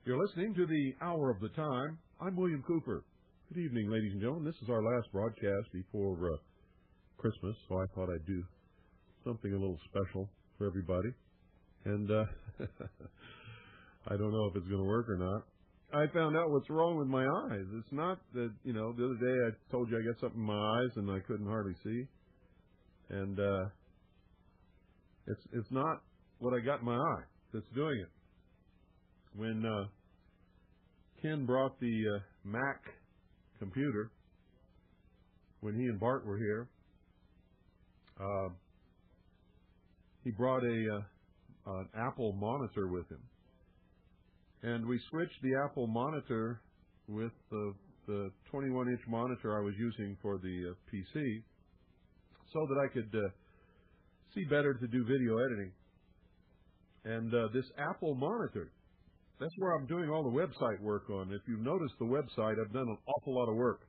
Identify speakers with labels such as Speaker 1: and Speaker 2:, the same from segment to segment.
Speaker 1: You're listening to the Hour of the Time. I'm William Cooper. Good evening, ladies and gentlemen. This is our last broadcast before Christmas, so I thought I'd do something a little special for everybody. And I don't know if it's going to work or not. I found out what's wrong with my eyes. It's not that, the other day I told you I got something in my eyes and I couldn't hardly see. And it's not what I got in my eye that's doing it. When Ken brought the Mac computer, when he and Bart were here, he brought an Apple monitor with him. And we switched the Apple monitor with the 21-inch monitor I was using for the PC so that I could see better to do video editing. And this Apple monitor, that's where I'm doing all the website work on. If you've noticed the website, I've done an awful lot of work.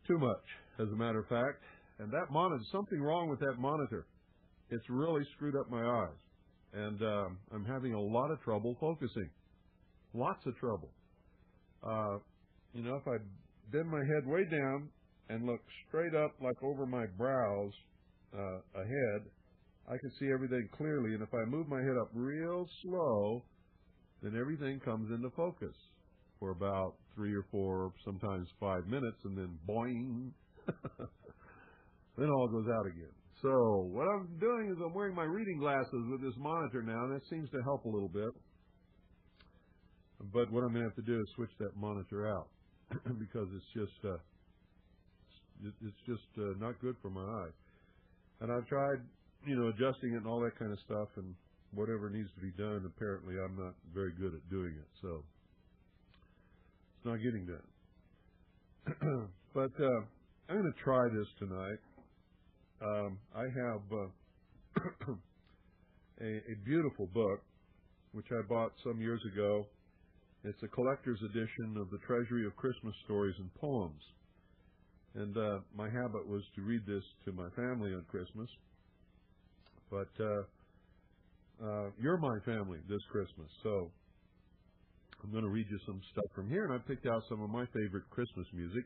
Speaker 1: Too much, as a matter of fact. And that monitor, something wrong with that monitor. It's really screwed up my eyes. And I'm having a lot of trouble focusing. Lots of trouble. If I bend my head way down and look straight up, like over my brows ahead, I can see everything clearly. And if I move my head up real slow, then everything comes into focus for about 3 or 4, sometimes 5 minutes, and then boing, then all goes out again. So what I'm doing is I'm wearing my reading glasses with this monitor now, and that seems to help a little bit. But what I'm going to have to do is switch that monitor out because it's just not good for my eyes. And I've tried, adjusting it and all that kind of stuff, and whatever needs to be done, apparently I'm not very good at doing it, so it's not getting done. But I'm going to try this tonight. I have a beautiful book, which I bought some years ago. It's a collector's edition of the Treasury of Christmas Stories and Poems. And my habit was to read this to my family on Christmas. But you're my family this Christmas, so I'm going to read you some stuff from here. And I picked out some of my favorite Christmas music.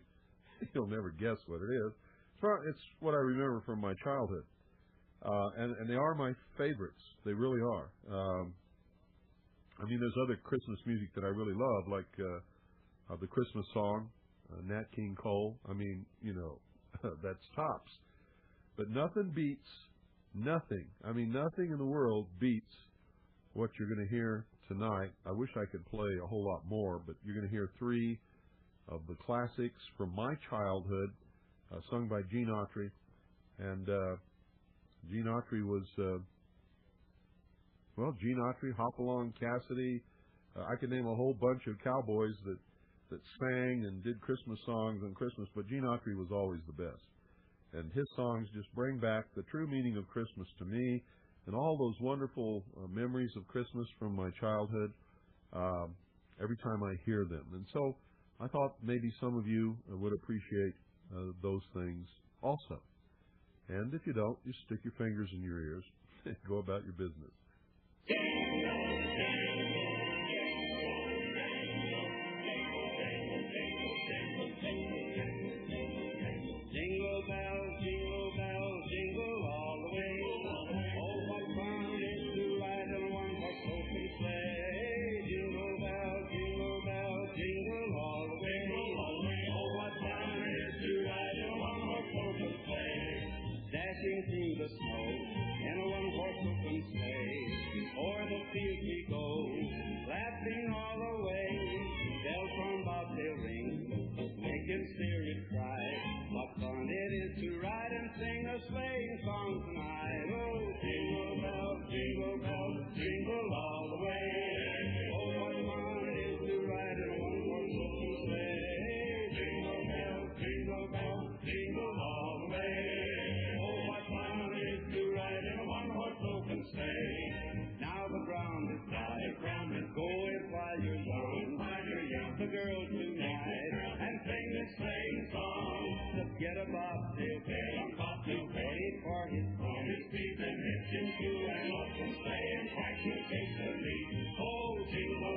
Speaker 1: You'll never guess what it is. It's what I remember from my childhood. And they are my favorites. They really are. There's other Christmas music that I really love, like the Christmas song, Nat King Cole. That's tops. But nothing beats, nothing in the world beats what you're going to hear tonight. I wish I could play a whole lot more, but you're going to hear 3 of the classics from my childhood, sung by Gene Autry. And Gene Autry was, Gene Autry, Hopalong Cassidy. I could name a whole bunch of cowboys that sang and did Christmas songs on Christmas, but Gene Autry was always the best. And his songs just bring back the true meaning of Christmas to me and all those wonderful memories of Christmas from my childhood every time I hear them. And so I thought maybe some of you would appreciate those things also. And if you don't, you stick your fingers in your ears and go about your business.
Speaker 2: Jingle bells, jingle all the way. Oh, what fun it is to ride in one horse open sleigh. Jingle bells, jingle all the way. Oh, what fun it is to ride in one horse open sleigh. Dashing through the snow in a one horse open sleigh. O'er the fields we go, laughing all the way. Bells from bobtail ring, making spirits cry. What fun it is to ride and sing a sleighing song tonight. Oh, jingle bells, jingle all the way. Oh, what fun it is to ride in a one-horse open sleigh. Jingle bells, jingle all the way. Oh, what fun it is to ride in a one-horse open sleigh. Now the ground is dry, go it while you're young. The girls tonight and sing this sleighing song. Just get a bobtail wait for his song. His feet and hitch into an open sleigh and catch a case of meat. Oh, jingle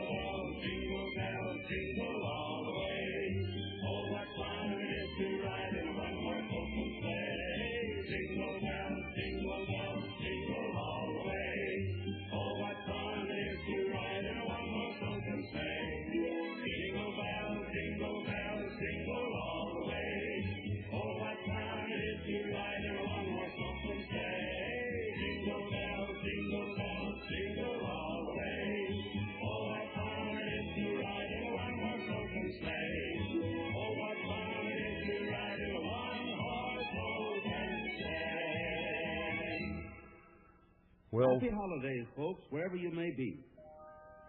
Speaker 1: Well,
Speaker 2: happy holidays, folks, wherever you may be.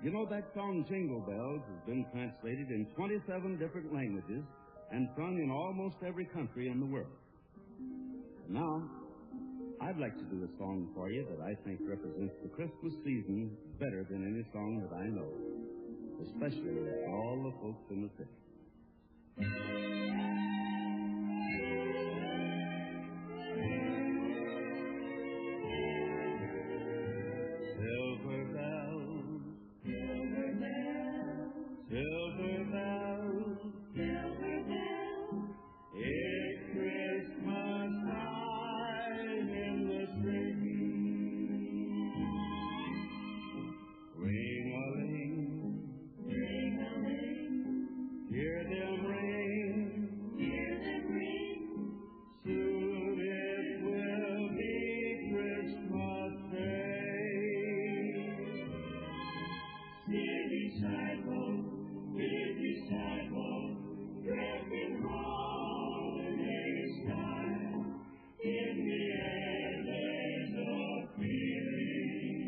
Speaker 2: You know that song Jingle Bells has been translated in 27 different languages and sung in almost every country in the world. Now, I'd like to do a song for you that I think represents the Christmas season better than any song that I know, especially for all the folks in the city. Silver bells, silver bells, silver bells, silver bells. It's Christmas time in the city. Ring-a-ling, ring-a-ling, hear them ring, hear them ring. Soon it will be Christmas Day. City sidewalk, dressing holiday style. In the air there's a feeling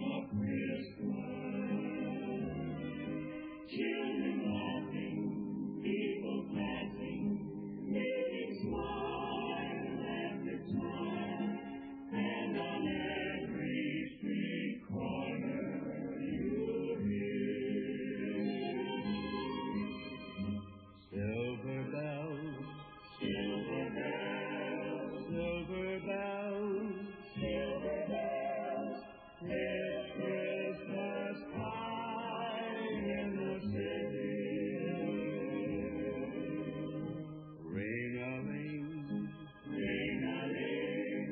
Speaker 2: of Christmas. Children laughing, people passing, making smile after smile, and on every street corner you'll hear silver bells, silver bells, silver bells, silver bells. It's Christmas time in the city. Ring-a-ling, ring-a-ling,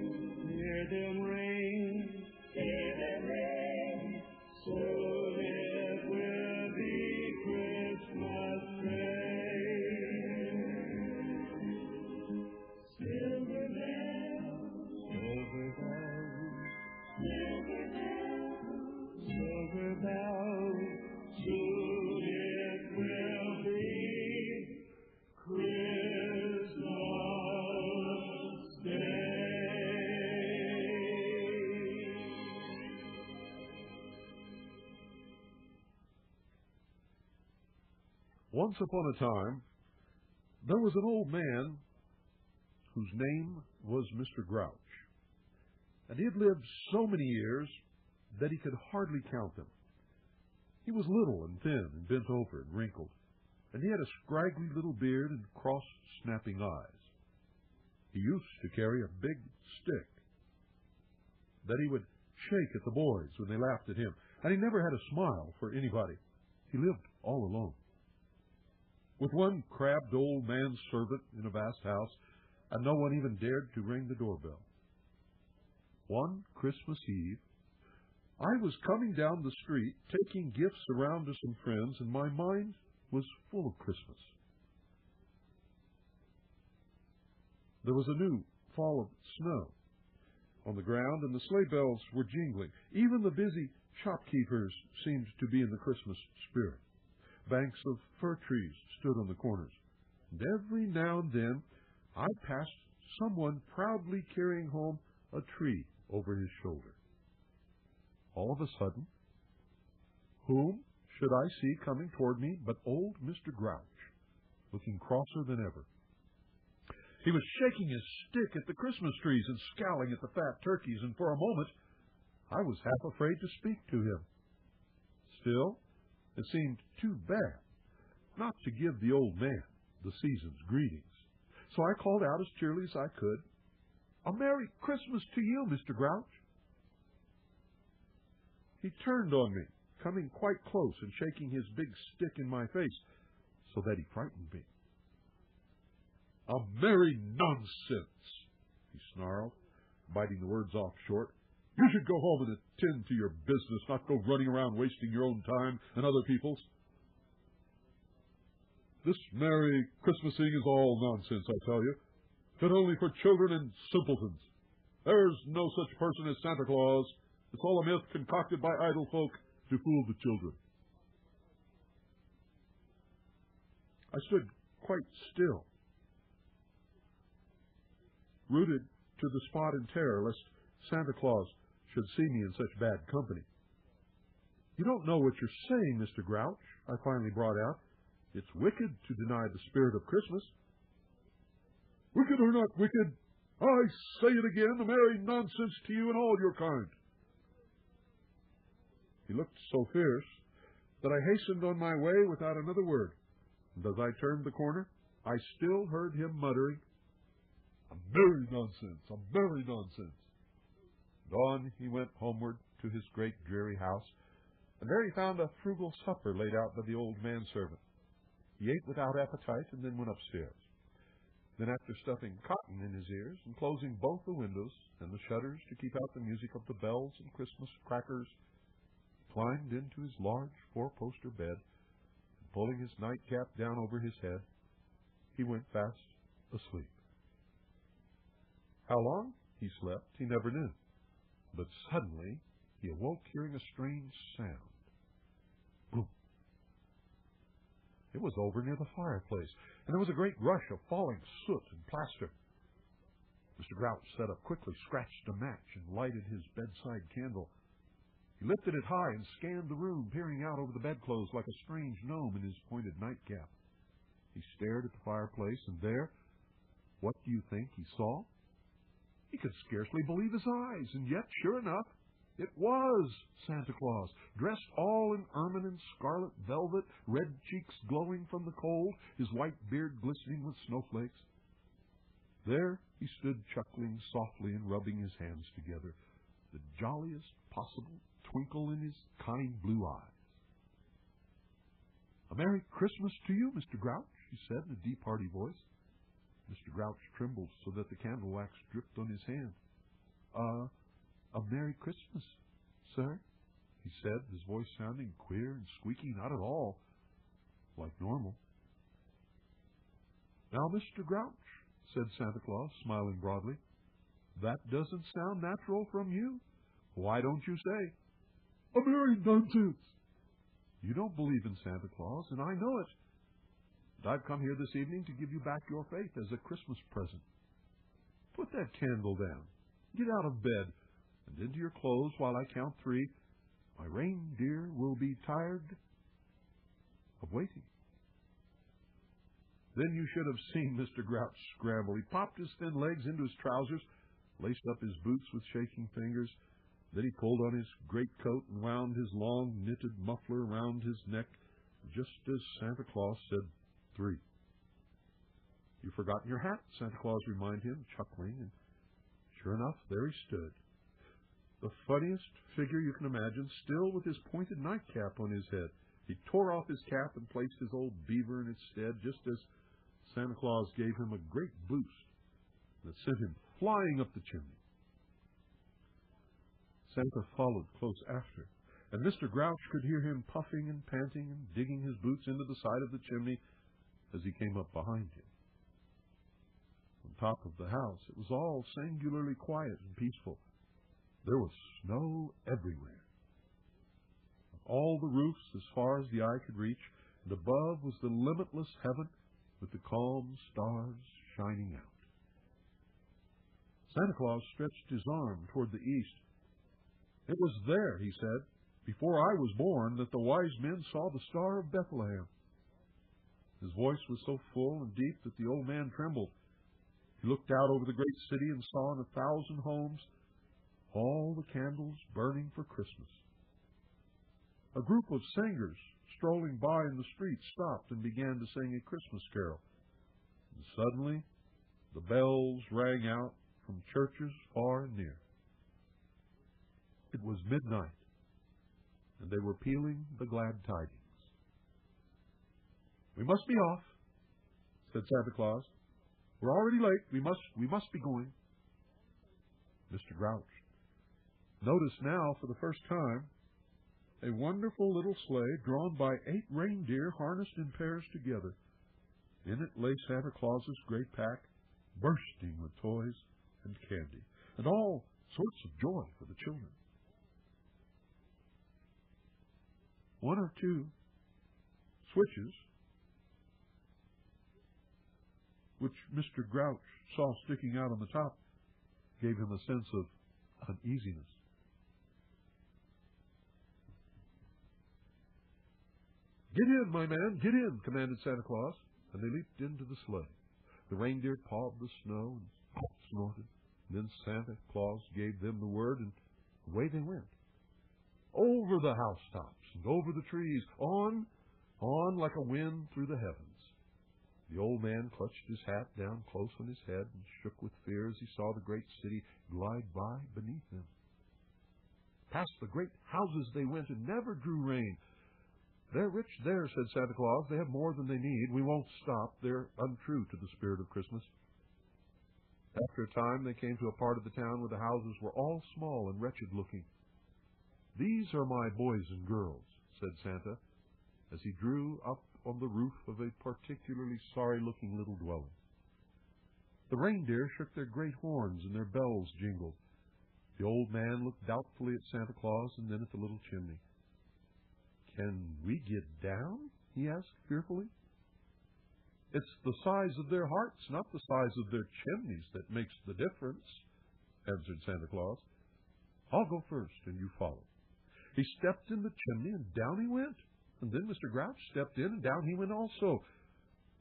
Speaker 2: hear them ring, hear them ring. Soon it will be Christmas Day. Silver bells, silver bells, silver bells, silver bells. Soon it will be Christmas Day.
Speaker 1: once upon a time, there was an old man whose name was Mr. Grouch. And he had lived so many years that he could hardly count them. He was little and thin and bent over and wrinkled, and he had a scraggly little beard and cross-snapping eyes. He used to carry a big stick that he would shake at the boys when they laughed at him, and he never had a smile for anybody. He lived all alone, with one crabbed old manservant in a vast house, and no one even dared to ring the doorbell. One Christmas Eve, I was coming down the street, taking gifts around to some friends, and my mind was full of Christmas. There was a new fall of snow on the ground, and the sleigh bells were jingling. Even the busy shopkeepers seemed to be in the Christmas spirit. Banks of fir trees stood on the corners, and every now and then I passed someone proudly carrying home a tree over his shoulder. All of a sudden, whom should I see coming toward me but old Mr. Grouch, looking crosser than ever. He was shaking his stick at the Christmas trees and scowling at the fat turkeys, and for a moment I was half afraid to speak to him. Still, it seemed too bad not to give the old man the season's greetings. So I called out as cheerily as I could, "A Merry Christmas to you, Mr. Grouch." He turned on me, coming quite close and shaking his big stick in my face so that he frightened me. "A merry nonsense," he snarled, biting the words off short. "You should go home and attend to your business, not go running around wasting your own time and other people's. This Merry Christmasing is all nonsense, I tell you, fit only for children and simpletons. There's no such person as Santa Claus. It's all a myth concocted by idle folk to fool the children." I stood quite still, rooted to the spot in terror lest Santa Claus should see me in such bad company. You don't know what you're saying, Mr. Grouch, I finally brought out. It's wicked to deny the spirit of Christmas. Wicked or not wicked, I say it again, a merry nonsense to you and all your kind. He looked so fierce that I hastened on my way without another word, and as I turned the corner, I still heard him muttering, "A merry nonsense, a merry nonsense." And on he went homeward to his great dreary house, and there he found a frugal supper laid out by the old manservant. He ate without appetite and then went upstairs. Then, after stuffing cotton in his ears and closing both the windows and the shutters to keep out the music of the bells and Christmas crackers, he climbed into his large four-poster bed, and pulling his nightcap down over his head, he went fast asleep. How long he slept he never knew, but suddenly he awoke hearing a strange sound. Boom! It was over near the fireplace, and there was a great rush of falling soot and plaster. Mr. Grouch sat up quickly, scratched a match, and lighted his bedside candle. He lifted it high and scanned the room, peering out over the bedclothes like a strange gnome in his pointed nightcap. He stared at the fireplace, and there, what do you think he saw? He could scarcely believe his eyes, and yet, sure enough, it was Santa Claus, dressed all in ermine and scarlet velvet, red cheeks glowing from the cold, his white beard glistening with snowflakes. There he stood chuckling softly and rubbing his hands together, the jolliest possible twinkle in his kind blue eyes. "A Merry Christmas to you, Mr. Grouch," he said in a deep, hearty voice. Mr. Grouch trembled so that the candle wax dripped on his hand. A Merry Christmas, sir," he said, his voice sounding queer and squeaky, not at all like normal. "Now, Mr. Grouch," said Santa Claus, smiling broadly, "that doesn't sound natural from you. Why don't you say, 'A merry nonsense'? You don't believe in Santa Claus, and I know it. And I've come here this evening to give you back your faith as a Christmas present. Put that candle down, get out of bed, and into your clothes while I count 3. My reindeer will be tired of waiting." Then you should have seen Mr. Grouch scramble. He popped his thin legs into his trousers, laced up his boots with shaking fingers. Then he pulled on his greatcoat and wound his long knitted muffler around his neck, just as Santa Claus said 3. "You've forgotten your hat," Santa Claus reminded him, chuckling, and sure enough, there he stood. The funniest figure you can imagine, still with his pointed nightcap on his head. He tore off his cap and placed his old beaver in its stead, just as Santa Claus gave him a great boost that sent him flying up the chimney. Santa followed close after, and Mr. Grouch could hear him puffing and panting and digging his boots into the side of the chimney as he came up behind him. On top of the house, it was all singularly quiet and peaceful. There was snow everywhere. All the roofs as far as the eye could reach, and above was the limitless heaven with the calm stars shining out. Santa Claus stretched his arm toward the east. "It was there," he said, "before I was born, that the wise men saw the Star of Bethlehem." His voice was so full and deep that the old man trembled. He looked out over the great city and saw in 1,000 homes all the candles burning for Christmas. A group of singers strolling by in the street stopped and began to sing a Christmas carol. And suddenly, the bells rang out from churches far and near. It was midnight, and they were pealing the glad tidings. "We must be off," said Santa Claus. "We're already late. We must be going." Mr. Grouch noticed now, for the first time, a wonderful little sleigh drawn by 8 reindeer harnessed in pairs together. In it lay Santa Claus's great pack, bursting with toys and candy, and all sorts of joy for the children. One or two switches, which Mr. Grouch saw sticking out on the top, gave him a sense of uneasiness. "Get in, my man, get in," commanded Santa Claus, and they leaped into the sleigh. The reindeer pawed the snow and snorted. And then Santa Claus gave them the word, and away they went. Over the housetops and over the trees, on like a wind through the heavens. The old man clutched his hat down close on his head and shook with fear as he saw the great city glide by beneath him. Past the great houses they went and never drew rein. "They're rich there," said Santa Claus. "They have more than they need. We won't stop. They're untrue to the spirit of Christmas." After a time, they came to a part of the town where the houses were all small and wretched looking. "These are my boys and girls," said Santa, as he drew up on the roof of a particularly sorry-looking little dwelling. The reindeer shook their great horns and their bells jingled. The old man looked doubtfully at Santa Claus and then at the little chimney. "Can we get down?" he asked fearfully. "It's the size of their hearts, not the size of their chimneys, that makes the difference," answered Santa Claus. "I'll go first, and you follow." He stepped in the chimney, and down he went. And then Mr. Grouch stepped in, and down he went also.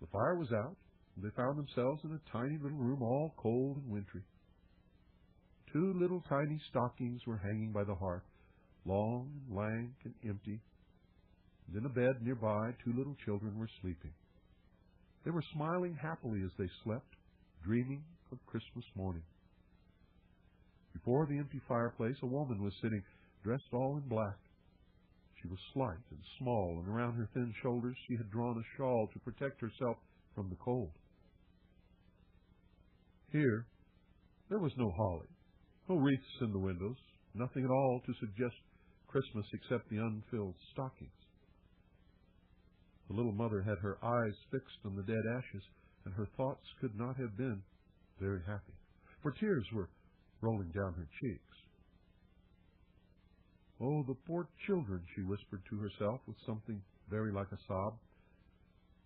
Speaker 1: The fire was out, and they found themselves in a tiny little room, all cold and wintry. 2 little tiny stockings were hanging by the hearth, long and lank and empty. And in a bed nearby, 2 little children were sleeping. They were smiling happily as they slept, dreaming of Christmas morning. Before the empty fireplace, a woman was sitting, dressed all in black. She was slight and small, and around her thin shoulders she had drawn a shawl to protect herself from the cold. Here, there was no holly, no wreaths in the windows, nothing at all to suggest Christmas except the unfilled stockings. The little mother had her eyes fixed on the dead ashes, and her thoughts could not have been very happy, for tears were rolling down her cheeks. "Oh, the poor children," she whispered to herself with something very like a sob.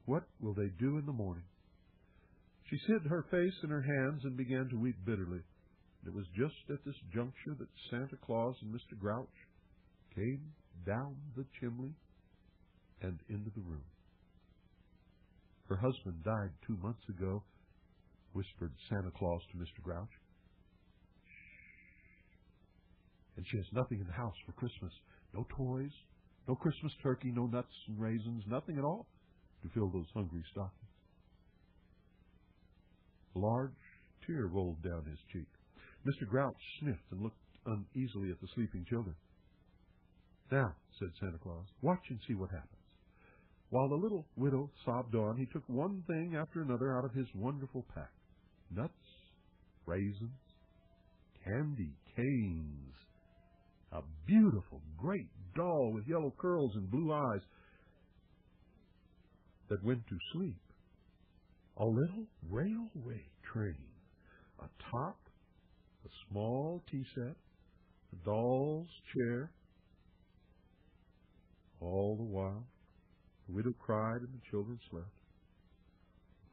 Speaker 1: "What will they do in the morning?" She hid her face in her hands and began to weep bitterly. It was just at this juncture that Santa Claus and Mr. Grouch came down the chimney and into the room. "Her husband died 2 months ago," whispered Santa Claus to Mr. Grouch. "And she has nothing in the house for Christmas. No toys, no Christmas turkey, no nuts and raisins, nothing at all to fill those hungry stockings." A large tear rolled down his cheek. Mr. Grouch sniffed and looked uneasily at the sleeping children. "Now," said Santa Claus, "watch and see what happens." While the little widow sobbed on, he took one thing after another out of his wonderful pack. Nuts, raisins, candy canes, a beautiful great doll with yellow curls and blue eyes that went to sleep, a little railway train, a top, a small tea set, a doll's chair. All the while, the widow cried and the children slept.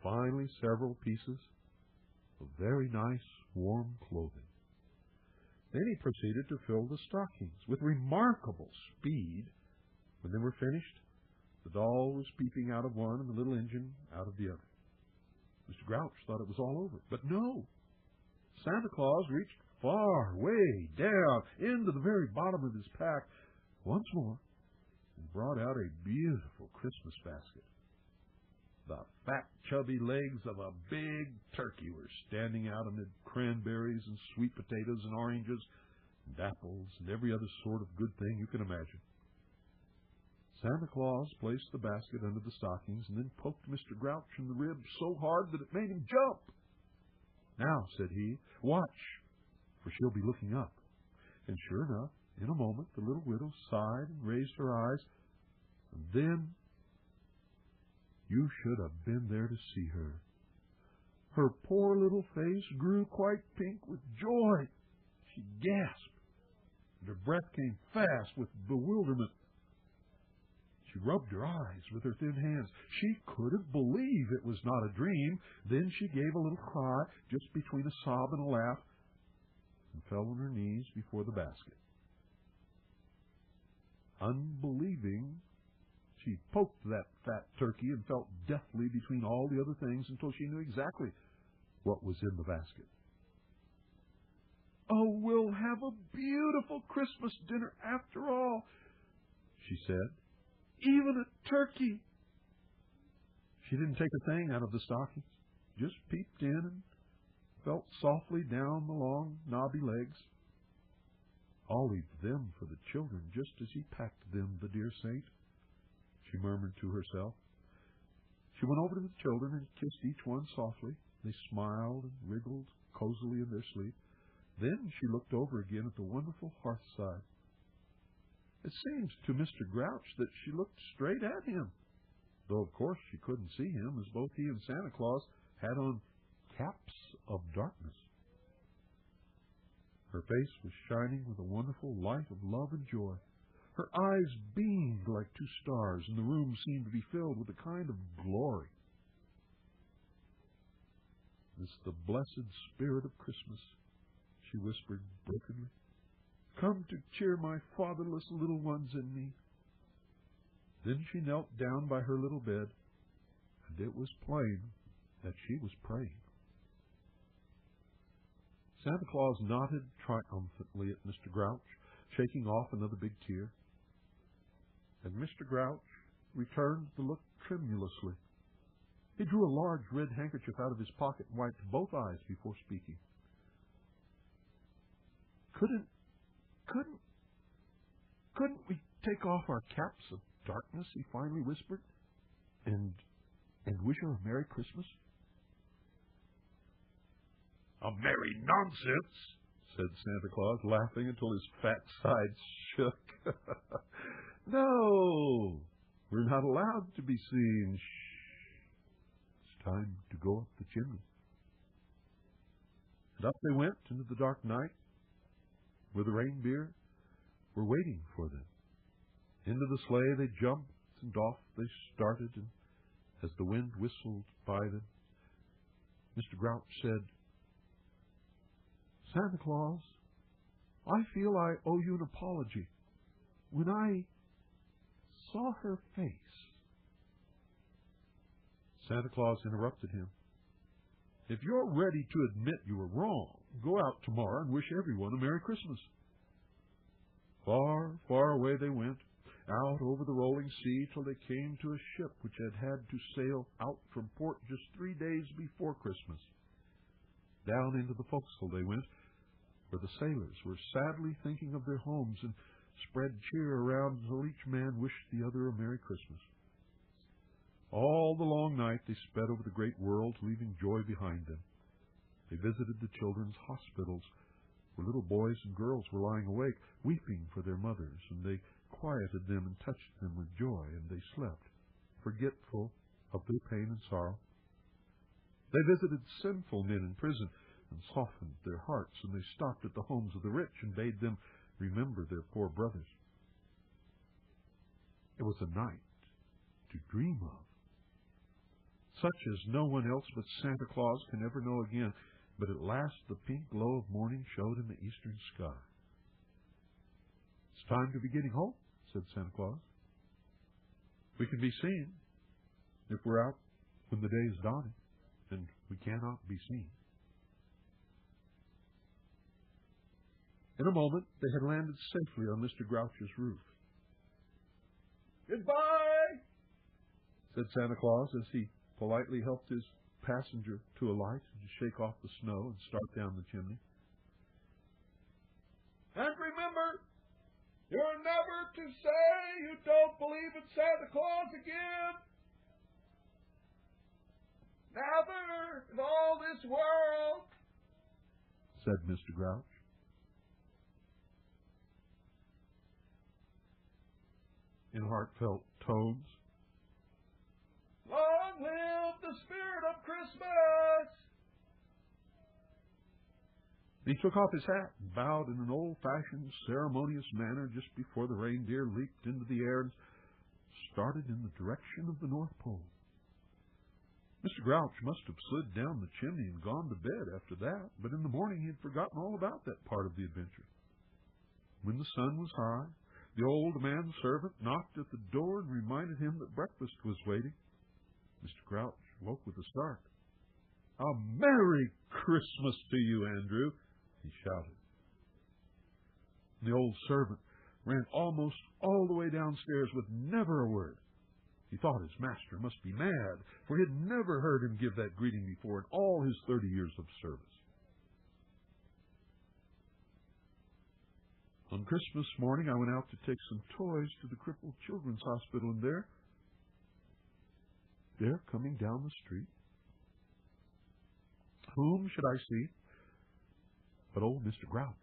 Speaker 1: Finally, several pieces of very nice, warm clothing. Then he proceeded to fill the stockings with remarkable speed. When they were finished, the doll was peeping out of one and the little engine out of the other. Mr. Grouch thought it was all over, but no. Santa Claus reached far, way down, into the very bottom of his pack once more and brought out a beautiful Christmas basket. The fat, chubby legs of a big turkey were standing out amid cranberries and sweet potatoes and oranges and apples and every other sort of good thing you can imagine. Santa Claus placed the basket under the stockings and then poked Mr. Grouch in the ribs so hard that it made him jump. "Now," said he, "watch, for she'll be looking up." And sure enough, in a moment, the little widow sighed and raised her eyes, and then you should have been there to see her. Her poor little face grew quite pink with joy. She gasped, and her breath came fast with bewilderment. She rubbed her eyes with her thin hands. She couldn't believe it was not a dream. Then she gave a little cry, just between a sob and a laugh, and fell on her knees before the basket. Unbelieving, She poked that fat turkey and felt deathly between all the other things until she knew exactly what was in the basket. "Oh, we'll have a beautiful Christmas dinner after all," she said. "Even a turkey." She didn't take a thing out of the stockings, just peeped in and felt softly down the long, knobby legs. "I'll leave them for the children, just as he packed them, the dear saint," she murmured to herself. She went over to the children and kissed each one softly. They smiled and wriggled cozily in their sleep. Then she looked over again at the wonderful hearthside. It seemed to Mr. Grouch that she looked straight at him, though of course she couldn't see him, as both he and Santa Claus had on caps of darkness. Her face was shining with a wonderful light of love and joy. Her eyes beamed like two stars, and the room seemed to be filled with a kind of glory. "It's the blessed spirit of Christmas," she whispered brokenly, "come to cheer my fatherless little ones and me." Then she knelt down by her little bed, and it was plain that she was praying. Santa Claus nodded triumphantly at Mr. Grouch, shaking off another big tear. And Mr. Grouch returned the look tremulously. He drew a large red handkerchief out of his pocket and wiped both eyes before speaking. Couldn't we take off our caps of darkness?" he finally whispered, and wish her a Merry Christmas?" "A merry nonsense," said Santa Claus, laughing until his fat sides shook. "No, we're not allowed to be seen. Shh. It's time to go up the chimney." And up they went into the dark night, where the reindeer were waiting for them. Into the sleigh they jumped, and off they started, and as the wind whistled by them, Mr. Grouch said, "Santa Claus, I feel I owe you an apology. When I saw her face—" Santa Claus interrupted him. "If you're ready to admit you were wrong, go out tomorrow and wish everyone a Merry Christmas." Far, far away they went, out over the rolling sea, till they came to a ship which had to sail out from port just 3 days before Christmas. Down into the forecastle they went, where the sailors were sadly thinking of their homes, and spread cheer around until each man wished the other a Merry Christmas. All the long night they sped over the great world, leaving joy behind them. They visited the children's hospitals, where little boys and girls were lying awake, weeping for their mothers, and they quieted them and touched them with joy, and they slept, forgetful of their pain and sorrow. They visited sinful men in prison and softened their hearts, and they stopped at the homes of the rich and bade them remember their poor brothers. It was a night to dream of, such as no one else but Santa Claus can ever know again, but at last the pink glow of morning showed in the eastern sky. "It's time to be getting home," said Santa Claus. "We can be seen if we're out when the day is dawning, and we cannot be seen." In a moment they had landed safely on Mr. Grouch's roof. "Goodbye," said Santa Claus as he politely helped his passenger to alight and to shake off the snow and start down the chimney. "And remember, you're never to say you don't believe in Santa Claus again. Never in all this world," said Mr. Grouch. In heartfelt tones. "Long live the spirit of Christmas!" He took off his hat and bowed in an old-fashioned, ceremonious manner just before the reindeer leaped into the air and started in the direction of the North Pole. Mr. Grouch must have slid down the chimney and gone to bed after that, but in the morning he had forgotten all about that part of the adventure. When the sun was high, The old manservant knocked at the door and reminded him that breakfast was waiting. Mr. Grouch woke with a start. "A Merry Christmas to you, Andrew," he shouted. The old servant ran almost all the way downstairs with never a word. He thought his master must be mad, for he had never heard him give that greeting before in all his 30 years of service. On Christmas morning, I went out to take some toys to the crippled children's hospital, and there coming down the street, whom should I see but old Mr. Grouch,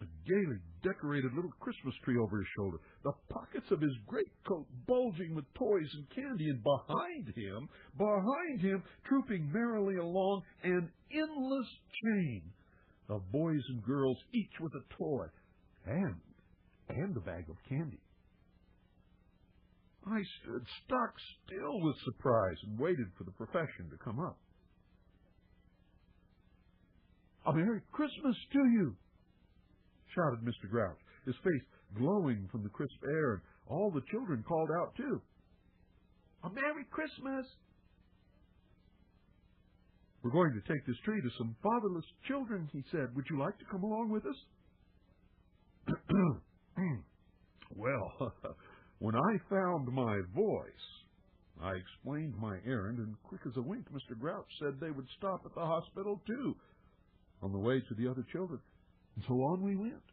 Speaker 1: a gaily decorated little Christmas tree over his shoulder, the pockets of his greatcoat bulging with toys and candy, and behind him, trooping merrily along, an endless chain of boys and girls, each with a toy and a bag of candy. I stood stock still with surprise and waited for the profession to come up. "A Merry Christmas to you!" shouted Mr. Grouch, his face glowing from the crisp air, and all the children called out too. "A Merry Christmas!" "We're going to take this tree to some fatherless children," he said. "Would you like to come along with us?" Well, when I found my voice, I explained my errand, and quick as a wink, Mr. Grouch said they would stop at the hospital too, on the way to the other children. And so on we went,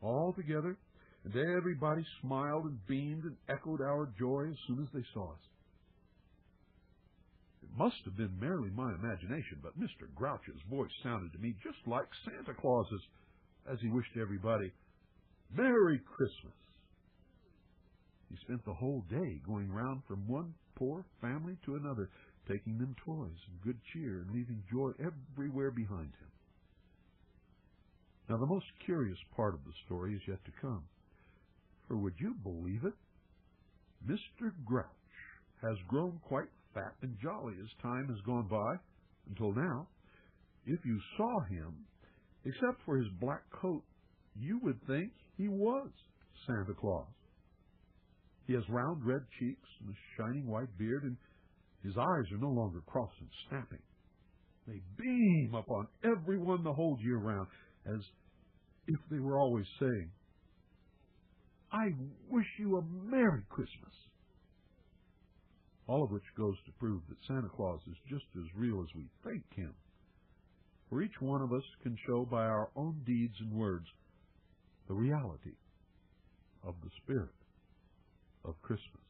Speaker 1: all together, and everybody smiled and beamed and echoed our joy as soon as they saw us. It must have been merely my imagination, but Mr. Grouch's voice sounded to me just like Santa Claus's as he wished everybody Merry Christmas. He spent the whole day going round from one poor family to another, taking them toys and good cheer and leaving joy everywhere behind him. Now, the most curious part of the story is yet to come. For would you believe it? Mr. Grouch has grown quite fat and jolly as time has gone by until now. If you saw him, except for his black coat, you would think he was Santa Claus. He has round red cheeks and a shining white beard, and his eyes are no longer crossed and snapping. They beam upon everyone the whole year round, as if they were always saying, "I wish you a Merry Christmas." All of which goes to prove that Santa Claus is just as real as we think him. For each one of us can show by our own deeds and words the reality of the spirit of Christmas.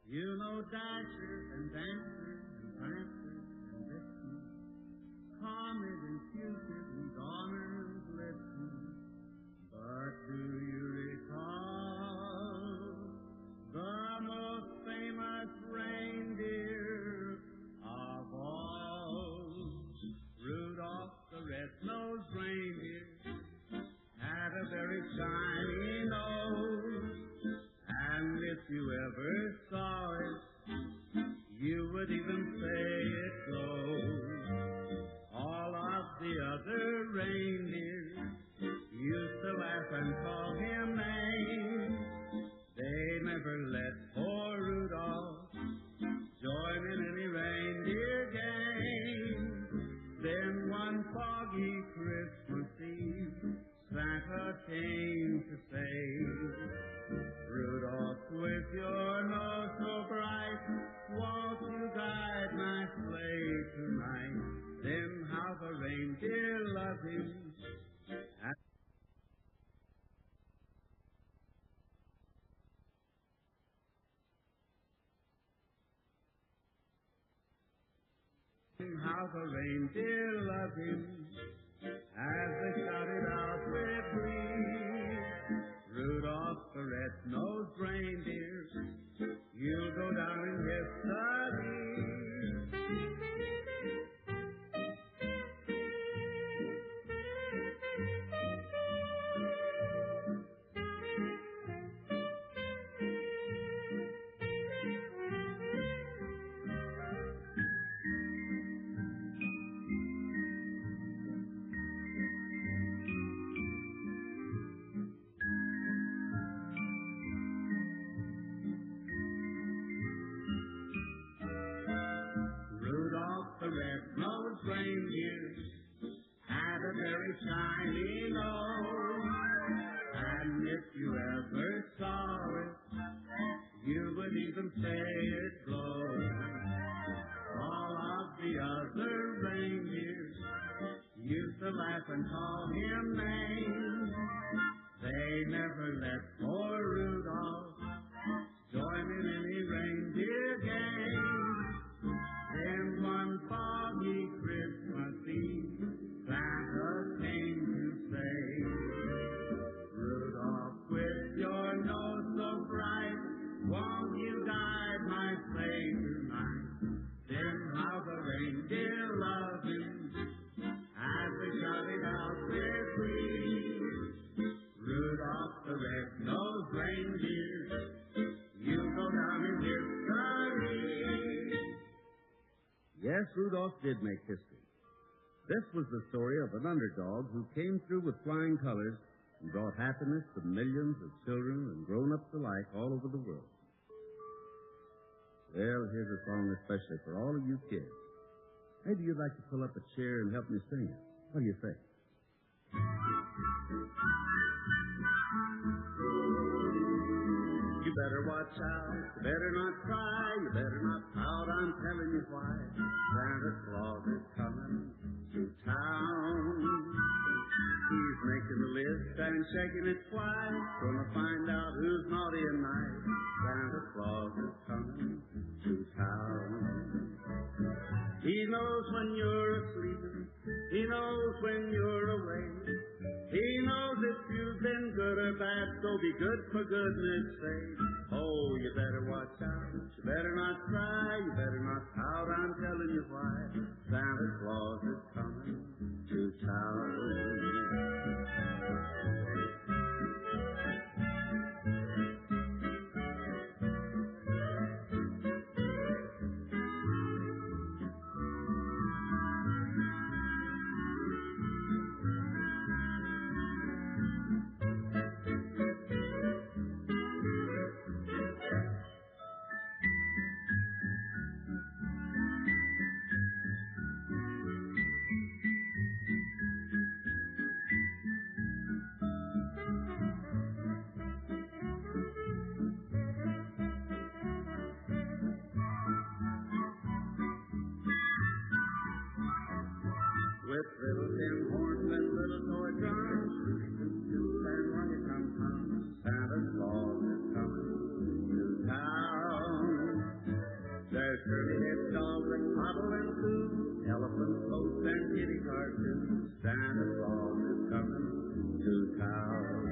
Speaker 2: You know dashers and dancers and prancers and vixens, comet and cupid and donner and blitzen. But do you recall the most famous reindeer of all? Rudolph the red-nosed reindeer had a very shiny nose. And if you ever saw it, you would even say it glows. All of the other reindeers used to laugh and call him names. They never let poor Rudolph join in any reindeer game. Then one foggy Christmas Eve, Santa came to say, "Rudolph, with your nose so bright, won't you guide my sleigh tonight?" Then how the reindeer loved him. And how the reindeer loved him as they shouted out with glee, "Rudolph the red-nosed reindeer, you'll go down in history." shiny nose. And if you ever saw it, you would even say it glows. All of the other reindeers used to laugh and call him names. They never let poor Rudolph join in any reindeer game. Then one foggy Christmas Eve, Santa came to say, Rudolph, with your nose so bright, won't you guide my sleigh tonight? Then how the reindeer loved him as they shouted out with glee, Rudolph the red-nosed reindeer, you go down in history.
Speaker 3: Yes, Rudolph did make history. This was the story of an underdog who came through with flying colors and brought happiness to millions of children and grown-ups alike all over the world. Well, here's a song especially for all of you kids. Maybe you'd like to pull up a chair and help me sing it. What do you say?
Speaker 2: You better watch out, you better not cry, you better not pout, I'm telling you why. Santa Claus is coming to town. He's making a list and checking it twice, gonna find out who's naughty and nice. Santa Claus is coming to town. He knows when you're asleep, he knows when you're awake. He knows if you've been good or bad, so be good for goodness sake. Oh, you better watch out, you better not cry, you better not pout, I'm telling you why. Santa Claus is coming to town. With little tin horns and little toy drums, and when you come home, Santa Claus is coming to town. There's curly-head dogs and toddle and coo, elephant boats and kitty cartoons. Santa Claus is coming to town.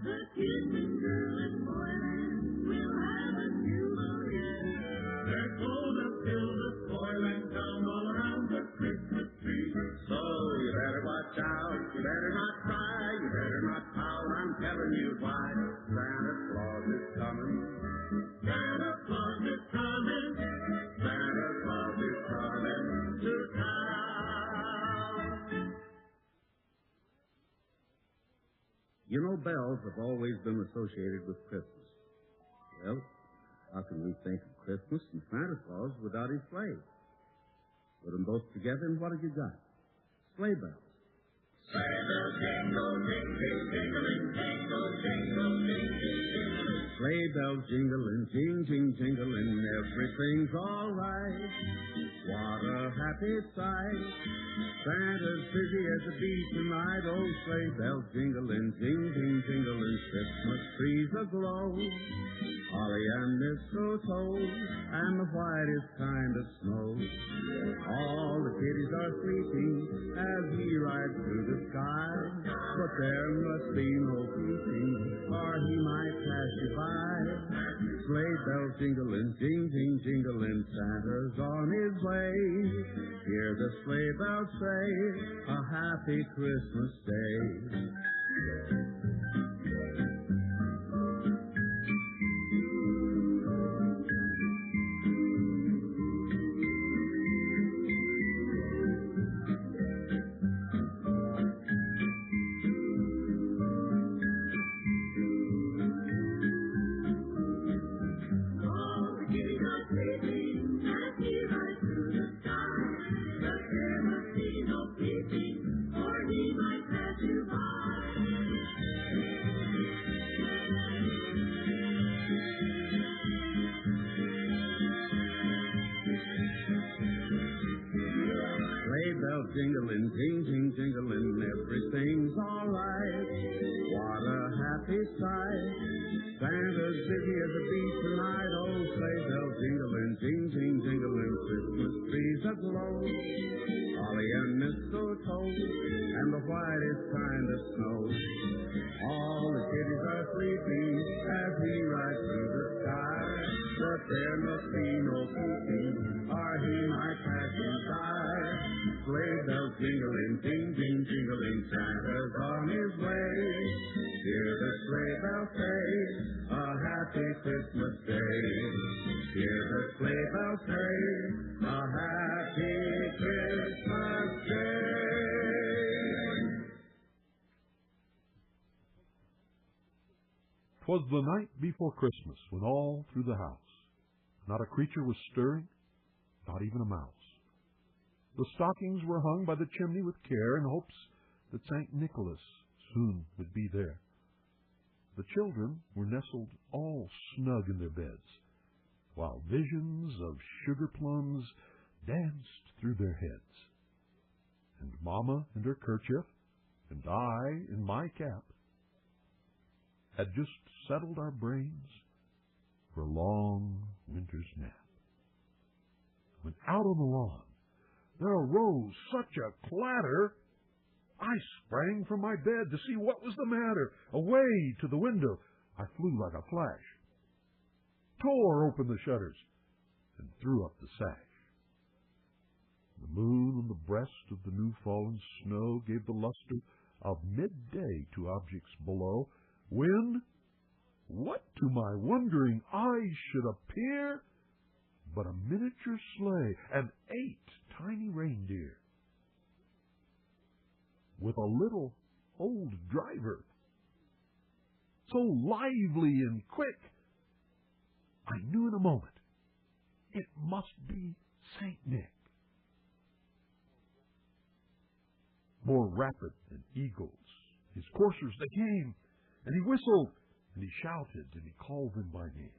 Speaker 2: The kids and girls in Boyland will have a jubilee. They're gonna build a Boyland town all around the Christmas tree. So you better watch out, you better not cry, you better not pout, I'm telling you why. Santa Claus is coming. Santa Claus is coming. Santa Claus is coming to town.
Speaker 3: You know, bells have always been associated with Christmas. Well, how can we think of Christmas and Santa Claus without his sleigh? Put them both together, and what have you got? Sleigh bells.
Speaker 2: Sleigh bells jingle, jingle, jingling, jingle, jingle, jingle.
Speaker 3: Sleigh bells jingling, jing, jing, jingling, everything's all right. What a happy sight. Santa's busy as a bee tonight. Oh, sleigh bells jingling, jing, jing, jingling, Christmas trees aglow. Holly and mistletoe, and the whitest kind of snow. All the kiddies are sleeping as we ride through the sky. But there must be no peeping, or he might pass you by. Sleigh bells jingling, jing, jing, jingling, Santa's on his way. Hear the sleigh bells say, a happy Christmas day.
Speaker 2: As he rides through the sky, but there must be no peeping, or
Speaker 3: happy sight. Santa's busy as a bee tonight. Oh, sleigh bells jingling, jing, jing, jingling. Christmas trees aglow. Holly and mistletoe, and the whitest kind of snow. All the kiddies are sleeping as we ride through the sky. But there must be no keeping, or he might pass us by. Sleigh bells jingling, jing, jing, jingling. Santa's on his way. Hear the sleigh bells say, a happy Christmas day. Hear the sleigh bells say, a happy Christmas day.
Speaker 4: 'Twas the night before Christmas, when all through the house not a creature was stirring, not even a mouse. The stockings were hung by the chimney with care in hopes that St. Nicholas soon would be there. The children were nestled all snug in their beds, while visions of sugar plums danced through their heads. And Mama in her kerchief, and I in my cap, had just settled our brains for a long winter's nap. When out on the lawn there arose such a clatter, I sprang from my bed to see what was the matter. Away to the window I flew like a flash, tore open the shutters, and threw up the sash. The moon on the breast of the new-fallen snow gave the luster of midday to objects below, when, what to my wondering eyes should appear but a miniature sleigh and 8 tiny reindeer, with a little old driver, so lively and quick, I knew in a moment it must be St. Nick. More rapid than eagles, his coursers they came, and he whistled, and he shouted, and he called them by name.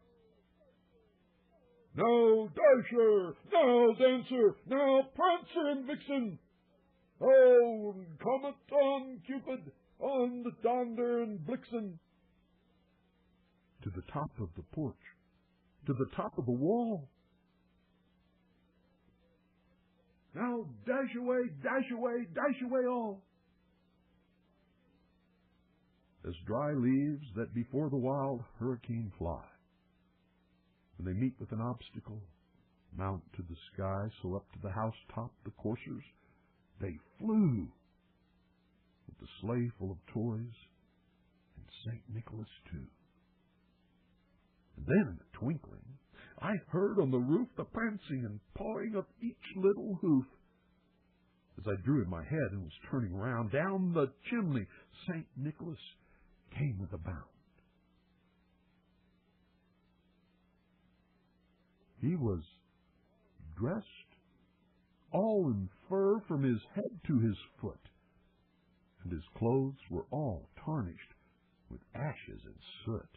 Speaker 4: Now Dasher, now Dancer, now Prancer and Vixen, oh, and Comet on Cupid, on the Donder and Blixen. To the top of the porch, to the top of the wall. Now dash away, dash away, dash away all. As dry leaves that before the wild hurricane fly, when they meet with an obstacle, mount to the sky, so up to the housetop the coursers, they flew, with the sleigh full of toys, and St. Nicholas too. And then in a twinkling, I heard on the roof the prancing and pawing of each little hoof. As I drew in my head and was turning round, down the chimney St. Nicholas came with a bound. He was dressed all in fur from his head to his foot, and his clothes were all tarnished with ashes and soot.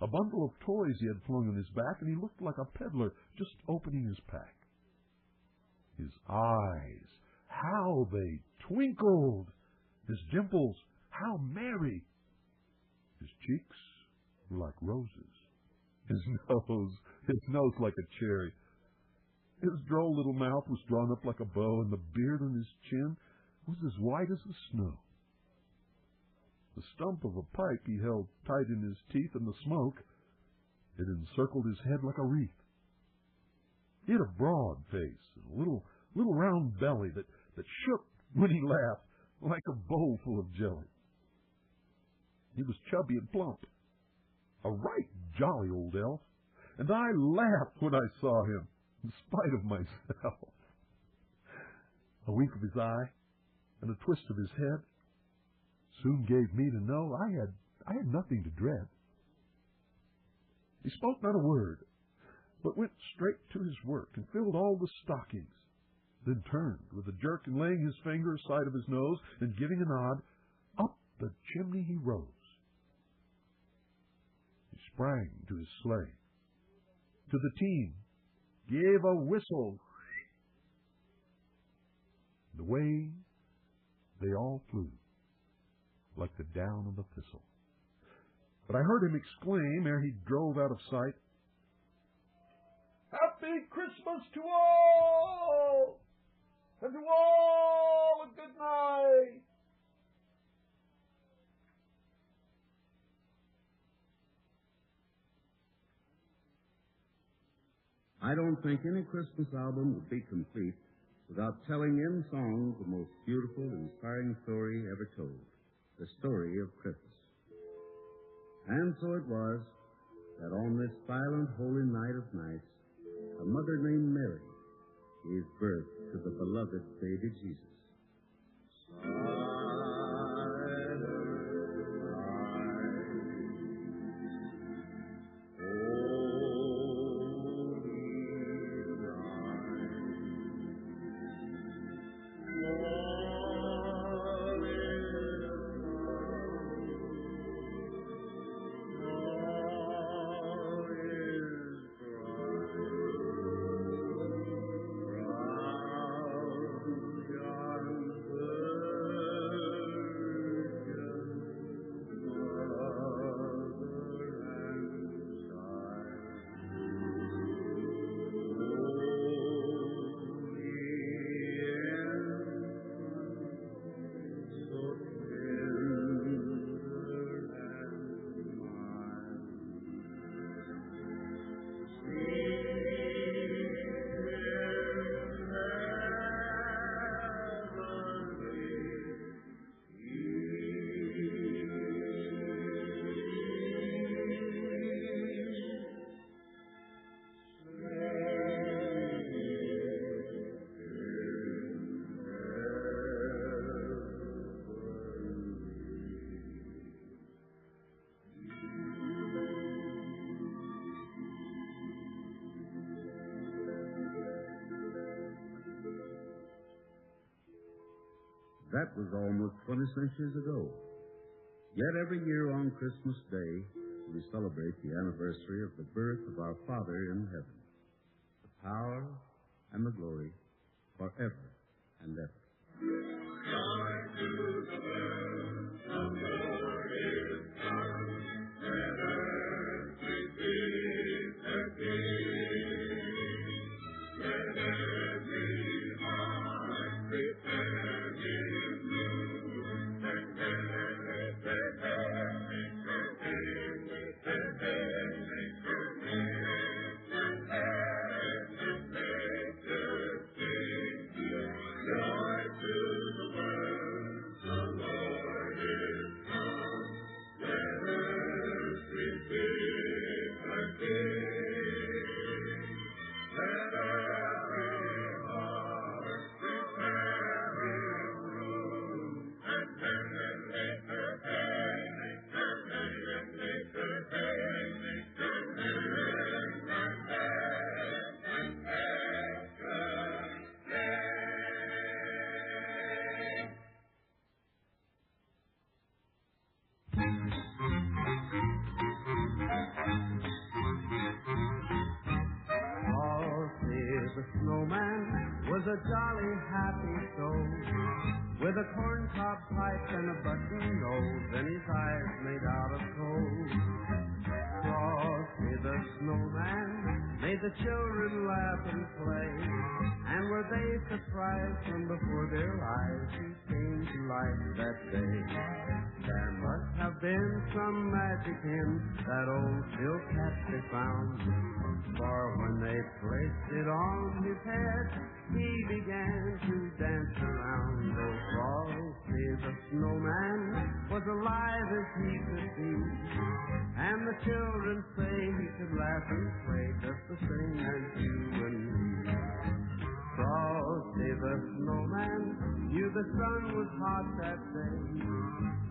Speaker 4: A bundle of toys he had flung on his back, and he looked like a peddler just opening his pack. His eyes, how they twinkled! His dimples, how merry! His cheeks were like roses. His nose like a cherry. His droll little mouth was drawn up like a bow, and the beard on his chin was as white as the snow. The stump of a pipe he held tight in his teeth, and the smoke, it encircled his head like a wreath. He had a broad face, and a little round belly that shook when he laughed like a bowl full of jelly. He was chubby and plump, a right jolly old elf, and I laughed when I saw him, in spite of myself. A wink of his eye and a twist of his head soon gave me to know I had nothing to dread. He spoke not a word, but went straight to his work and filled all the stockings, then turned with a jerk, and laying his finger aside of his nose and giving a nod, up the chimney he rose. He sprang to his sleigh, to the team, gave a whistle. The way they all flew, like the down of the thistle. but I heard him exclaim ere he drove out of sight, "Happy Christmas to all! And to all a good night!"
Speaker 3: I don't think any Christmas album would be complete without telling in song the most beautiful, inspiring story ever told, the story of Christmas. And so it was that on this silent, holy night of nights, a mother named Mary gave birth to the beloved baby Jesus. That was almost 20 centuries ago. Yet every year on Christmas Day, we celebrate the anniversary of the birth of our Father in heaven. The power and the glory forever and ever.
Speaker 2: Joy to the world, the Lord is come. Let earth receive her King. Let every heart prepare his room, and let their hands make her name, let their hands make her name, and let the Maker sing. Joy to the world, the Lord is come. Let earth receive her King. Let every heart prepare his room, and make her hand, make her hand, make her hand, make her hand, and make her hand.
Speaker 3: Frosty the snowman was a jolly, happy soul, with a corncob pipe and a button nose, and his eyes made out of coal. Frosty the snowman made the children laugh and play, and were they surprised when before their eyes he came to life that day. There must have been some magic in that old silk hat they found, for when they placed it on his head, he began to dance around. Oh, Frosty the snowman was alive as he could be, and the children say he could laugh and play just the same as you and me. Frosty the snowman knew the sun was hot that day,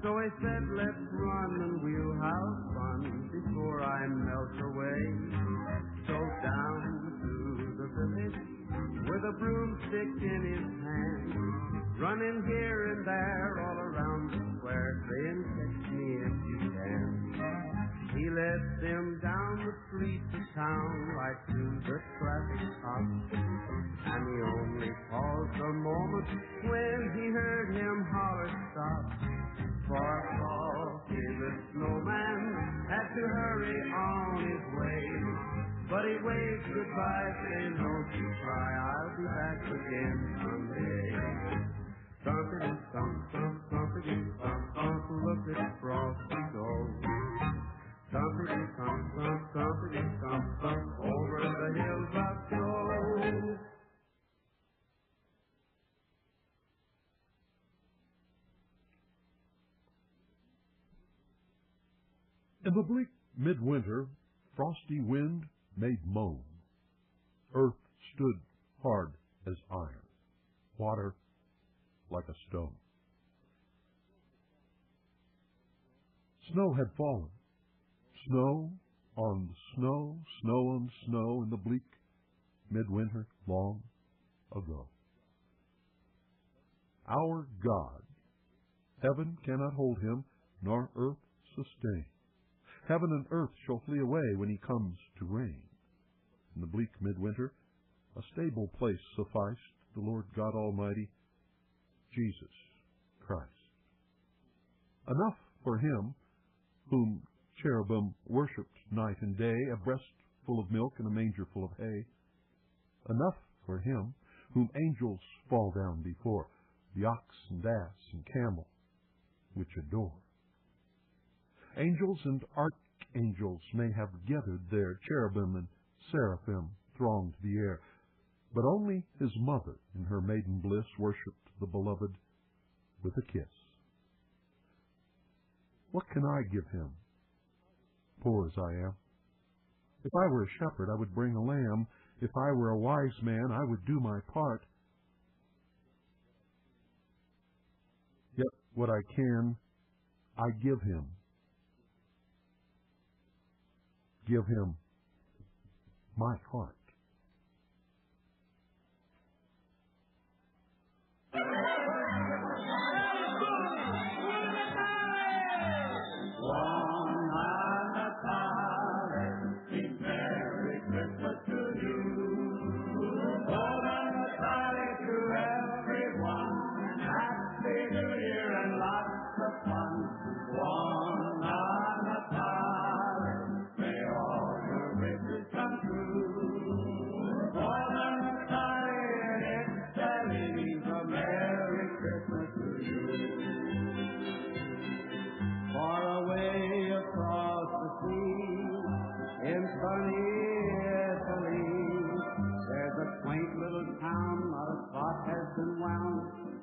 Speaker 3: so he said, let's run and we'll have fun before I melt away. So down to the village with a broomstick in his hand, running here and there all around the square, saying, catch me if you can. He led them down the streets of town right to the traffic stop, and he only paused a moment when he heard him holler stop. For Frosty the snowman to hurry on his way. But he waves goodbye, saying, don't you cry, I'll be back again someday. Thumpity thump, thump, thumpity thump, thump, look at Frosty go. Thumpity thump, thump, thumpity thump, thump, over the hills of snow.
Speaker 4: In the bleak midwinter, frosty wind made moan. Earth stood hard as iron, water like a stone. Snow had fallen, snow on snow, snow on snow in the bleak midwinter long ago. Our God, heaven cannot hold him, nor earth sustain. Heaven and earth shall flee away when he comes to reign. In the bleak midwinter, a stable place sufficed the Lord God Almighty, Jesus Christ. Enough for him whom cherubim worshipped night and day, a breast full of milk and a manger full of hay. Enough for him whom angels fall down before, the ox and ass and camel, which adore. Angels and archangels may have gathered there, cherubim and seraphim thronged the air, but only his mother in her maiden bliss worshipped the beloved with a kiss. What can I give him, poor as I am? If I were a shepherd, I would bring a lamb. If I were a wise man, I would do my part. Yet what I can, I give him. Give him my heart.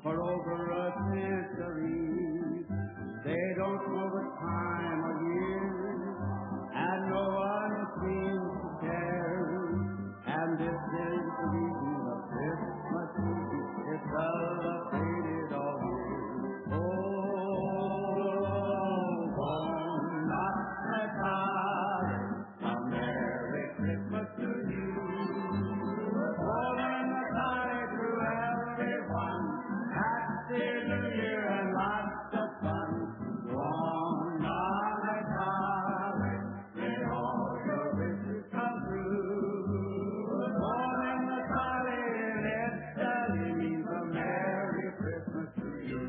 Speaker 3: For over a century, they don't know the time of year, and no one seems to care. And this is the reason of Christmas Eve is celebrated all year. Oh, bon Natal, a Merry Christmas to you. Bon Natal to everyone. Happy New Year and lots of fun. One on a time, may all your wishes come true. Born in the valley in Italy means a Merry Christmas to you.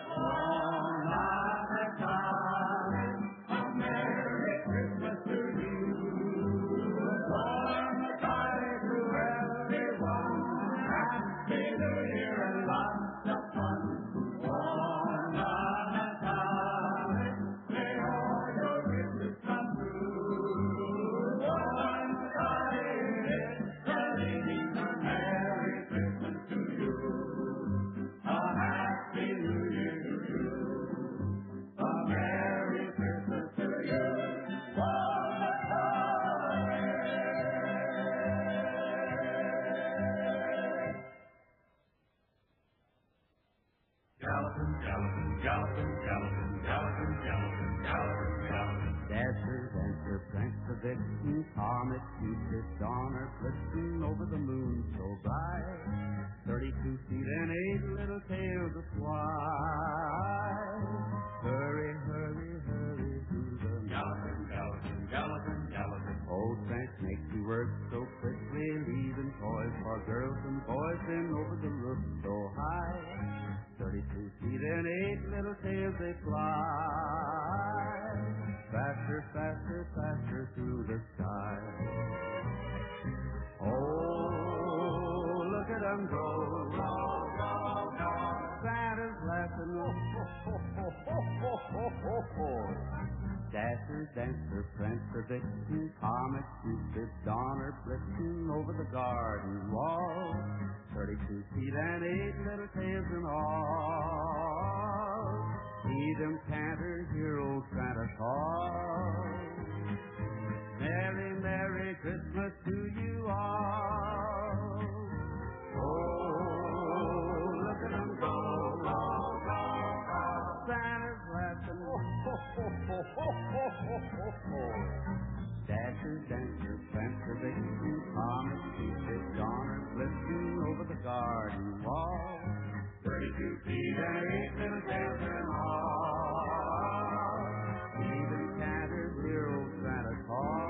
Speaker 3: One on a time, a Merry Christmas to you. Born in the valley to everyone, Happy New Year and lots of fun. One on a time, may all your wishes come true. One body in Italy means a Merry Christmas to you. A Happy New Year to you. A Merry Christmas to you.
Speaker 2: Galloping, galloping, galloping, galloping, galloping, galloping, galloping, galloping.
Speaker 3: Dashes and serpents, the vixen, comet, Cupid, Donner, glisten over the moon so bright. 32 feet and 8 little tails of twine. Hurry, hurry, hurry through the
Speaker 2: Galloping, galloping, galloping, galloping.
Speaker 3: old French makes you work so quickly, leaving toys for girls and boys in over the roof so high. 32 feet and 8 little little tails they fly, faster, faster, faster through the sky. Oh, look at them go. Santa's laughing. Ho, ho, ho, ho, ho, ho, ho, ho. Dasher, Dancer, Prancer, Vixen, Comet, Cupid, Donner, Blitzen over the garden wall. 32 feet and 8 little tails in all. See them canter, hear old Santa call. Merry, Merry Christmas to you all. Oh, look at them go. Santa's laughing. Ho, ho, ho, ho, ho, ho, ho, ho. Dasher, Dancer, Prancer, Vixen, Comet, Cupid, Donner, Blitzen over the garden wall. 32 feet and 8 little tails in all. Even canters hear old Santa call.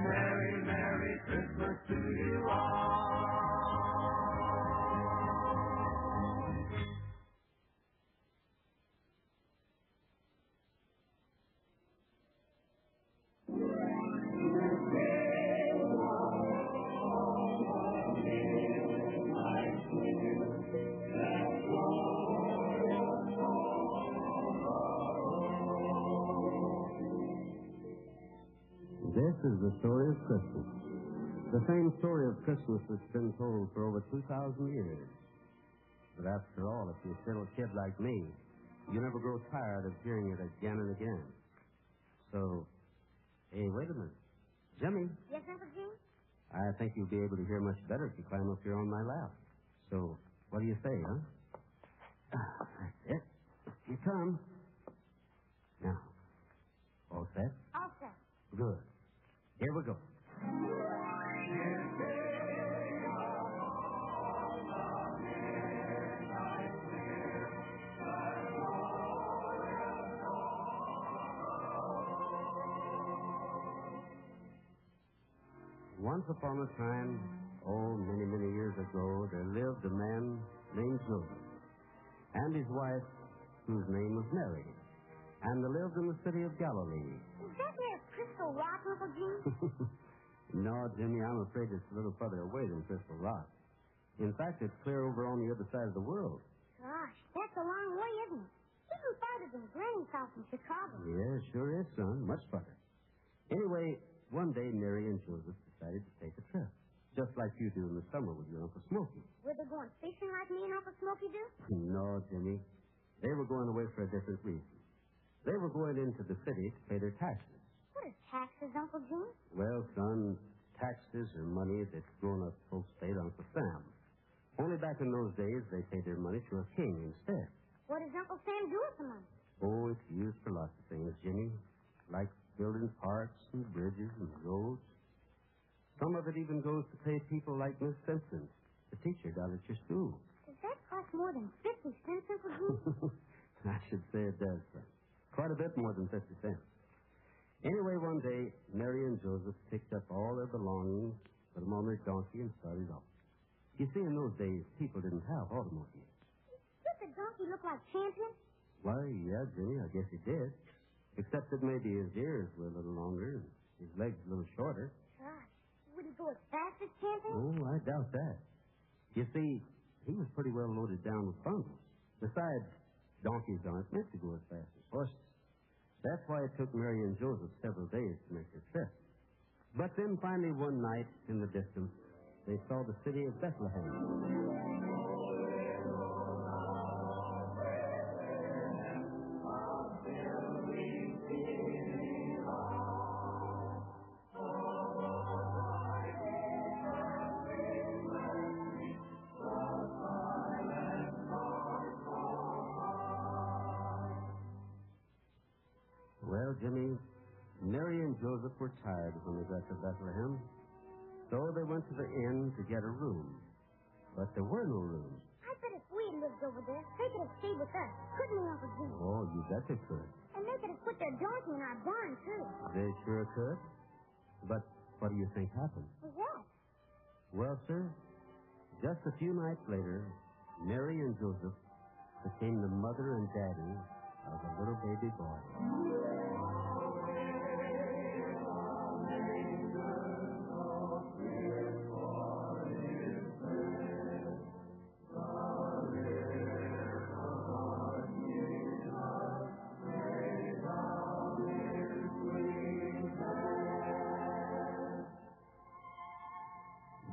Speaker 3: Merry, Merry Christmas to you all. This is the story of Christmas. The same story of Christmas that's been told for over 2,000 years. But after all, if you're still a kid like me, you never grow tired of hearing it again and again. So, hey, wait a minute. Jimmy.
Speaker 5: Yes, Uncle Jim?
Speaker 3: I think you'll be able to hear much better if you climb up here on my lap. So, what do you say, huh? That's it. You come. Now, all set?
Speaker 5: All set.
Speaker 3: Good. Here we go. Once upon a time, many, many years ago, there lived a man named Joseph and his wife, whose name was Mary, and they lived in the city of Galilee.
Speaker 5: Is that near Crystal Rock, Uncle Jim?
Speaker 3: No, Jimmy, I'm afraid it's a little further away than Crystal Rock. In fact, it's clear over on the other side of the world.
Speaker 5: Gosh, that's a long way, isn't it? Even farther than Granny's house in Chicago.
Speaker 3: Yeah, sure is, son. Much farther. Anyway, one day Mary and Joseph decided to take a trip, just like you do in the summer with your Uncle Smokey.
Speaker 5: Were they going fishing like me and Uncle Smokey do?
Speaker 3: No, Jimmy. They were going away for a different reason. They were going into the city to pay their taxes.
Speaker 5: What is taxes, Uncle Jim?
Speaker 3: Well, son, taxes are money that grown-up folks paid Uncle Sam. Only back in those days, they paid their money to a king instead.
Speaker 5: What does Uncle Sam do with the money?
Speaker 3: Oh, it's used for lots of things, Jimmy, like building parks and bridges and roads. Some of it even goes to pay people like Miss Simpson, the teacher down at your school.
Speaker 5: Does that cost more than 50 cents, Uncle Jim?
Speaker 3: I should say it does, son. Quite a bit more than 50 cents. Anyway, one day, Mary and Joseph picked up all their belongings, put them on their donkey, and started off. You see, in those days, people didn't have automobiles.
Speaker 5: Does the donkey look like Champion?
Speaker 3: Why, yeah, Jimmy, I guess he did. Except that maybe his ears were a little longer and his legs a little shorter.
Speaker 5: Gosh, would he go as fast as Champion?
Speaker 3: Oh, I doubt that. You see, he was pretty well loaded down with bundles. Besides, donkeys aren't meant to go as fast as horses. That's why it took Mary and Joseph several days to make their trip. But then finally one night in the distance, they saw the city of Bethlehem. Well, Jimmy, Mary and Joseph were tired when they got to Bethlehem, so they went to the inn to get a room. But there were no rooms.
Speaker 5: I bet if we had lived over there, they could have stayed with us. Couldn't we, Uncle Jim?
Speaker 3: Oh, you bet they could.
Speaker 5: And they could have put their donkey in our barn, too.
Speaker 3: They sure could. But what do you think happened?
Speaker 5: What?
Speaker 3: Well, sir, just a few nights later, Mary and Joseph
Speaker 6: became the mother and daddy of a little baby boy.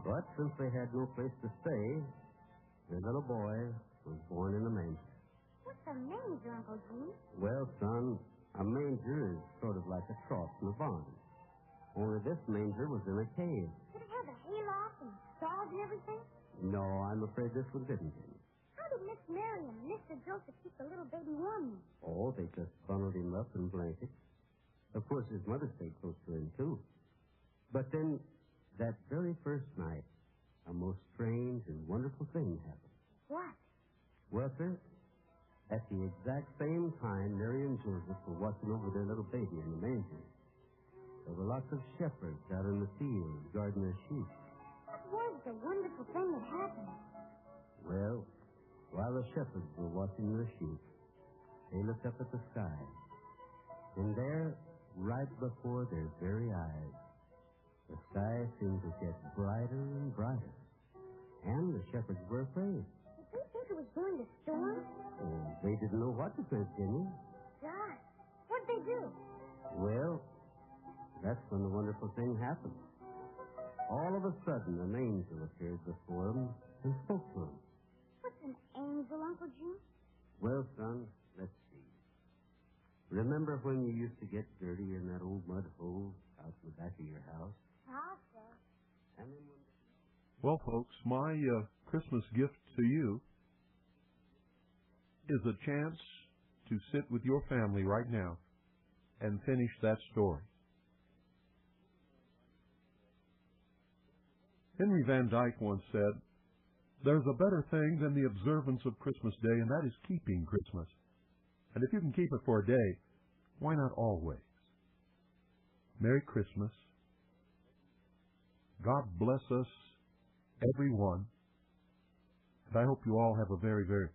Speaker 6: But since they had no place to stay, the little boy was born in a manger.
Speaker 5: What's a manger, Uncle Jim?
Speaker 6: Well, son, a manger is sort of like a trough in a barn. Only this manger was in a cave.
Speaker 5: Did it have a hayloft and stalls and everything?
Speaker 6: No, I'm afraid this one didn't.
Speaker 5: How did Miss Mary and Mr. Joseph keep the little baby warm?
Speaker 6: Oh, they just bundled him up in blankets. Of course, his mother stayed close to him, too. But then, that very first night, a most strange and wonderful thing happened.
Speaker 5: What?
Speaker 6: Well, sir, at the exact same time Mary and Joseph were watching over their little baby in the manger, there were lots of shepherds out in the field guarding their sheep.
Speaker 5: What was the wonderful thing that happened?
Speaker 6: Well, while the shepherds were watching their sheep, they looked up at the sky. And there, right before their very eyes, the sky seemed to get brighter and brighter. And the shepherds were afraid.
Speaker 5: Did they think it was going to storm?
Speaker 6: Oh, they didn't know what to think, Jimmy.
Speaker 5: Gosh, what'd they do?
Speaker 6: Well, that's when the wonderful thing happened. All of a sudden, an angel appeared before them and spoke to them.
Speaker 5: What's an angel, Uncle Jim?
Speaker 6: Well, son, let's see. Remember when you used to get dirty in that old mud hole out in the back of your house?
Speaker 5: How so?
Speaker 6: And then
Speaker 4: Well, folks, my Christmas gift to you is a chance to sit with your family right now and finish that story. Henry Van Dyke once said, "There's a better thing than the observance of Christmas Day, and that is keeping Christmas. And if you can keep it for a day, why not always?" Merry Christmas. God bless us, everyone. And I hope you all have a very, very